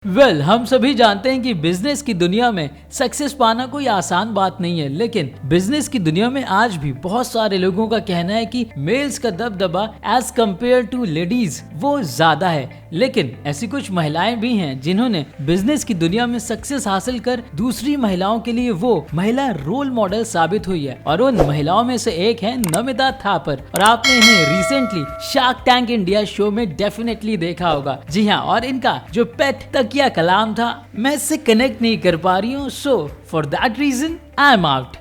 हम सभी जानते हैं कि बिजनेस की दुनिया में सक्सेस पाना कोई आसान बात नहीं है, लेकिन बिजनेस की दुनिया में आज भी बहुत सारे लोगों का कहना है कि मेल्स का दबदबा एज कम्पेयर टू लेडीज वो ज्यादा है। लेकिन ऐसी कुछ महिलाएं भी हैं जिन्होंने बिजनेस की दुनिया में सक्सेस हासिल कर दूसरी महिलाओं के लिए वो महिला रोल मॉडल साबित हुई है, और उन महिलाओं में से एक है नमिता थापर। और आपने इन्हें recently shark tank India show में डेफिनेटली देखा होगा। जी हाँ, और इनका जो पेट तकिया कलाम था, मैं इससे कनेक्ट नहीं कर पा रही हूँ, so for that reason I am out.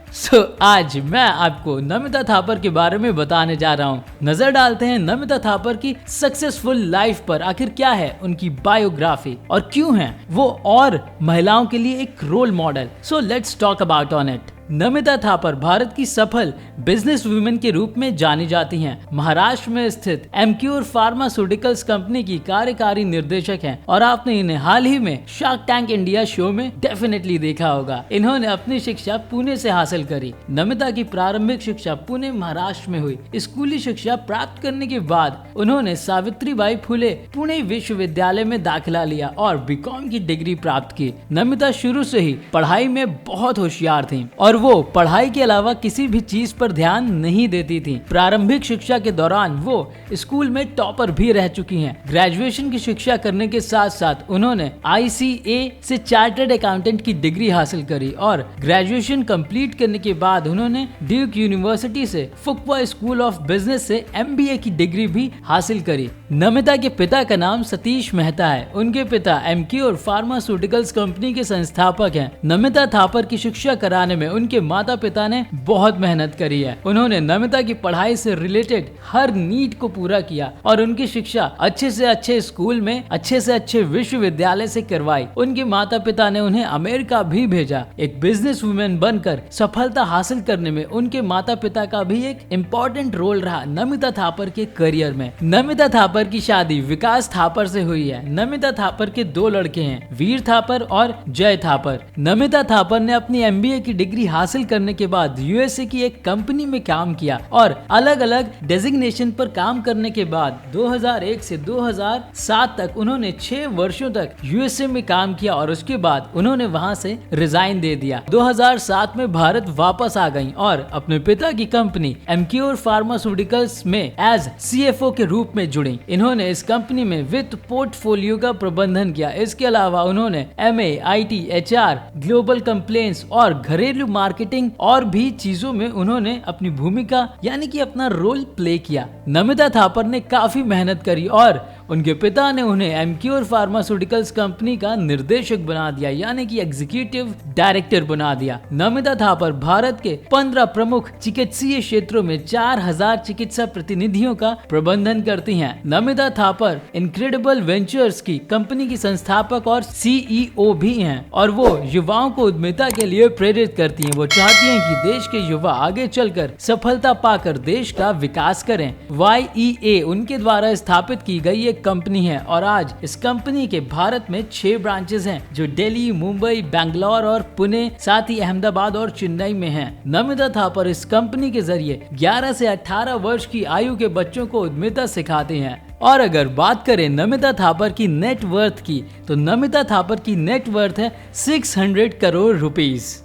आज मैं आपको नमिता थापर के बारे में बताने जा रहा हूँ। नजर डालते हैं नमिता थापर की सक्सेसफुल लाइफ पर। आखिर क्या है उनकी बायोग्राफी और क्यों है वो और महिलाओं के लिए एक role model. So let's talk about on it. Namita Thapar Bharat की सफल बिजनेस वुमेन के रूप में जानी जाती हैं। महाराष्ट्र में स्थित एमक्यूर फार्मास्यूटिकल्स कंपनी की कार्यकारी निर्देशक हैं, और आपने इन्हें हाल ही में शार्क टैंक इंडिया शो में डेफिनेटली देखा होगा। इन्होंने अपनी शिक्षा पुणे से हासिल करी। नमिता की प्रारंभिक शिक्षा पुणे महाराष्ट्र में हुई। स्कूली शिक्षा प्राप्त करने के बाद उन्होंने सावित्रीबाई फुले पुणे विश्वविद्यालय में दाखिला लिया और बीकॉम की डिग्री प्राप्त की। नमिता शुरू से ही पढ़ाई में बहुत होशियार थी और वो पढ़ाई के अलावा किसी भी चीज पर ध्यान नहीं देती थी। प्रारंभिक शिक्षा के दौरान वो स्कूल में टॉपर भी रह चुकी हैं। ग्रेजुएशन की शिक्षा करने के साथ साथ उन्होंने ICA से चार्टर्ड अकाउंटेंट की डिग्री हासिल करी, और ग्रेजुएशन कंप्लीट करने के बाद उन्होंने ड्यूक यूनिवर्सिटी से फुकवा स्कूल ऑफ बिजनेस से MBA की डिग्री भी हासिल करी। नमिता के पिता का नाम सतीश मेहता है। उनके पिता एमक्यूर फार्मास्यूटिकल्स कंपनी के संस्थापक हैं। नमिता थापर की शिक्षा कराने में उनके माता पिता ने बहुत मेहनत करी है। उन्होंने नमिता की पढ़ाई से रिलेटेड हर नीड को पूरा किया और उनकी शिक्षा अच्छे से अच्छे स्कूल में अच्छे से अच्छे विश्वविद्यालय से करवाई। उनके माता पिता ने उन्हें अमेरिका भी भेजा। एक बिजनेस वुमेन बनकर सफलता हासिल करने में उनके माता पिता का भी एक इम्पोर्टेंट रोल रहा नमिता थापर के करियर में। नमिता थापर की शादी विकास थापर से हुई है। नमिता थापर के 2 लड़के हैं, वीर थापर और जय थापर। नमिता थापर ने अपनी MBA की डिग्री हासिल करने के बाद USA की एक कंपनी में काम किया, और अलग अलग डेजिग्नेशन पर काम करने के बाद 2001 से 2007 तक उन्होंने 6 वर्षों तक USA में काम किया, और उसके बाद उन्होंने वहां से रिजाइन दे दिया। 2007 में भारत वापस आ गईं और अपने पिता की कंपनी एमक्यूर फार्मास्यूटिकल्स में एज CFO के रूप में जुड़ी। इन्होंने इस कंपनी में वित्त पोर्टफोलियो का प्रबंधन किया। इसके अलावा उन्होंने MA, IT, HR, global complaints और घरेलू मार्केटिंग और भी चीजों में उन्होंने अपनी भूमिका यानी कि अपना रोल प्ले किया। नमिता थापर ने काफी मेहनत करी और उनके पिता ने उन्हें एमक्यूर फार्मास्यूटिकल्स कंपनी का निर्देशक बना दिया, यानी कि एग्जीक्यूटिव डायरेक्टर बना दिया। नमिता थापर भारत के 15 प्रमुख चिकित्सीय क्षेत्रों में 4000 चिकित्सा प्रतिनिधियों का प्रबंधन करती हैं। नमिता थापर इनक्रेडिबल वेंचर्स की कंपनी की संस्थापक और CEO भी हैं, और वो युवाओं को उद्यमिता के लिए प्रेरित करती हैं। वो चाहती हैं कि देश के युवा आगे चलकर सफलता पाकर देश का विकास करें। YEA उनके द्वारा स्थापित की गई एक कंपनी है, और आज इस कंपनी के भारत में 6 ब्रांचेस हैं, जो दिल्ली, मुंबई, बैंगलोर और पुणे, साथ ही अहमदाबाद और चेन्नई में हैं। नमिता थापर इस कंपनी के जरिए 11 से 18 वर्ष की आयु के बच्चों को उद्यमिता सिखाते हैं। और अगर बात करें नमिता थापर की नेट वर्थ की, तो नमिता थापर की नेट वर्थ है 600 करोड़ रुपीस।